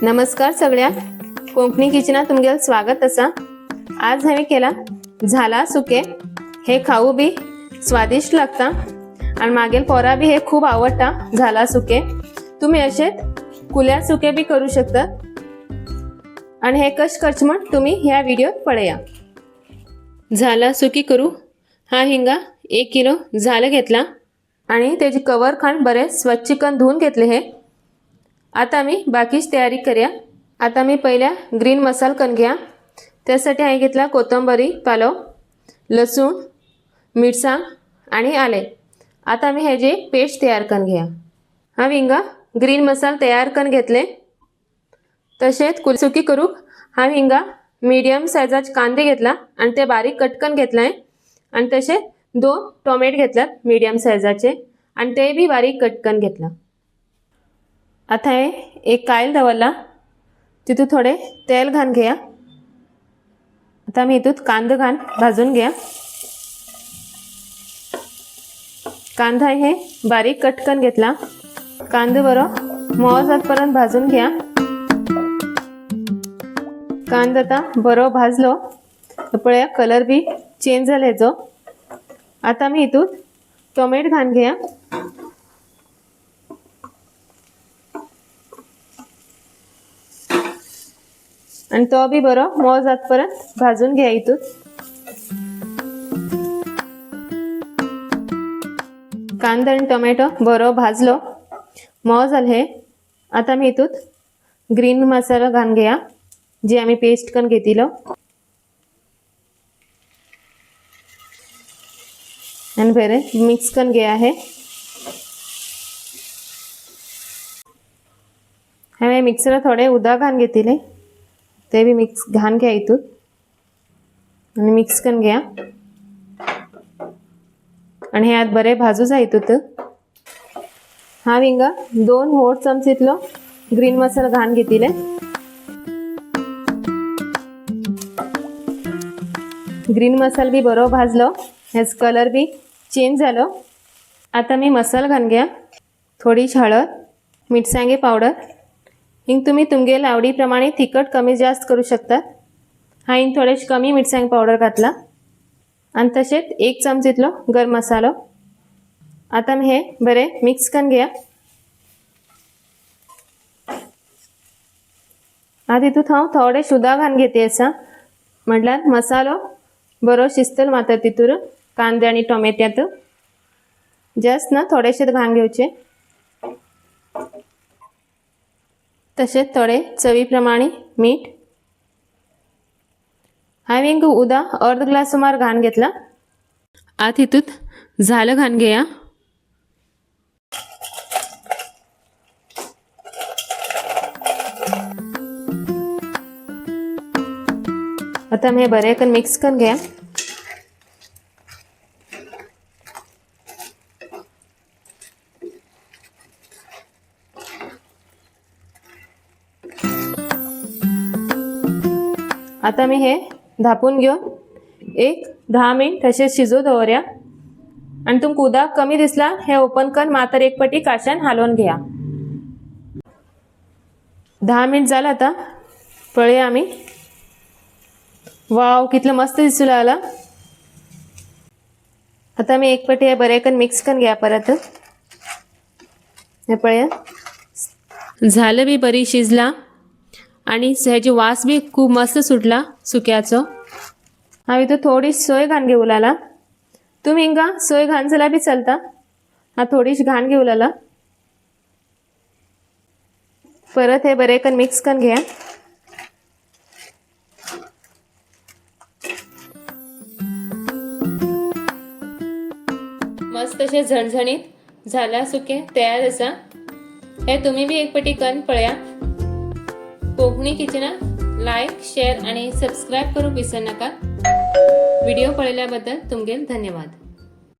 नमस्कार सगळ्या कोंकणी किचनात तुमगेलं स्वागत असा। आज हांवें केला झाला सुके। हे खाऊ बी स्वादिष्ट लागता आणि मागेल पोरा बी हे खूप आवडता झाला सुके। तुम्ही असे कुल्या सुके बी करू शकता आणि हे कश करचे म्हण तुम्ही ह्या व्हिडिओत पळया। झाला सुकी करू हा हिंगा 1 किलो झालं घेतला आणि त्याची कवर खाण बरे स्वच्छ करून धुवून घेतले। हे आता मी बाकीची तयारी करूया। आता मी पहिल्या ग्रीन मसाला करून घ्या। त्यासाठी हांवें घेतला कोथिंबरी पालो, लसूण, मिरसांग आणि आले। आता मी हेजी पेस्ट तयार करून घ्या। हा हिंगा ग्रीन मसाला तयार करून घेतले। तसेच सुकी करूक हा हिंगा मीडियम साइजाचे कांदे घेतला आणि ते बारीक कट करून घेतलाय आणि तसे 2 टोमॅटो घेतलात मीडियम साइजाचे आणि ते बी बारीक कट करून घेतला। आता हे एक कायल दवरला, तितून थोडे तेल घालून घ्या। आता मी इतून कांदा घालून भाजून घ्या। कांदा हे बारीक कट करून घेतला। कांदा बरो मोळ जातपर्यंत भाजून घ्या। कांदा आता बरो भाजलो पळया कलर बी चेंज झाले जो। आता मी इतून टोमॅटो घालून घ्या आणि तो बी बरो मोळ जातपर्यंत भाजून घ्या। इतून कांदा आणि टोमॅटो बरो भाजलो मोळ झाले। आता मी इतून ग्रीन मसाला घालून घ्या जे आम्ही पेस्ट करून घेतलो आणि बरे मिक्स करून घ्या। आहे हांवें मिक्सर थोडे उदक घालून घेतले ते भी मिक्स घालून घ्या इतून आणि मिक्स करून घ्या आणि हे आत बरे भाजू जाय। इतून हा हिंगा 2 व्होट चमचेतलो ग्रीन मसाला घालून घेतले। ग्रीन मसाला बी बरो भाजलो, ह्याच कलर बी चेंज झालो। आता मी मसाला घालून घ्या। थोडी हळद, मिरसांगे पावडर, हिंग तुम्ही तुमगेल आवडीप्रमाणे तिखट कमी जास्त करू शकता। हा हिंग थोडेश कमी मिरसांगे पावडर घातला आणि तसेच 1 चमचेतलो गरम मसालो। आता मी हे बरे मिक्स करून घ्या। आता इतून हांव थोडे सुद्धा घालून घेते असा म्हटल्यार मसालो बरो शिजतलो मात्र तितून कांदे आणि टोमॅट्यात जस्ट ना थोडेशे घालून घेवचे। तसेच थोडे चवीप्रमाणे मीठ। हांवें हिंग उदक अर्ध ग्लास सुमार घालून घेतला। आता हितून झालं घालून घ्या। आता मी बरे करून मिक्स करून घ्या। आता मी हे धापून घेऊन 10 मिनिट तसेच शिजू दवरया आणि तुमका उदक कमी दिसला हे ओपन करून मात्र एक पटी काशान हलवून घ्या। 10 मिनिट झालं आता पळया आम्ही। वाव कितलं मस्त दिसू लागला। आता मी एक पटी हे बरे करून मिक्स करून घ्या परत। हे पळया झालं बी बरी शिजला आणि ह्याची वास बी खूप मस्त सुटला सुक्याचो। हांव इथं थोडी सोय घालून घेऊ लागला। तुम्ही हिंगा सोय घालून जाल्यार बी चलता। हा थोडीशी घालून घेऊ लागला। परत हे बरे करून मिक्स करून घ्या। मस्त असे झणझणीत झाला सुके तयार असा। हे तुम्ही बी एक पटी करून पळया। कोंकणी किचनात लाईक, शेअर आणि सबस्क्राईब करूक विसरू नका। व्हिडिओ पळयल्याबद्दल तुमगेल धन्यवाद।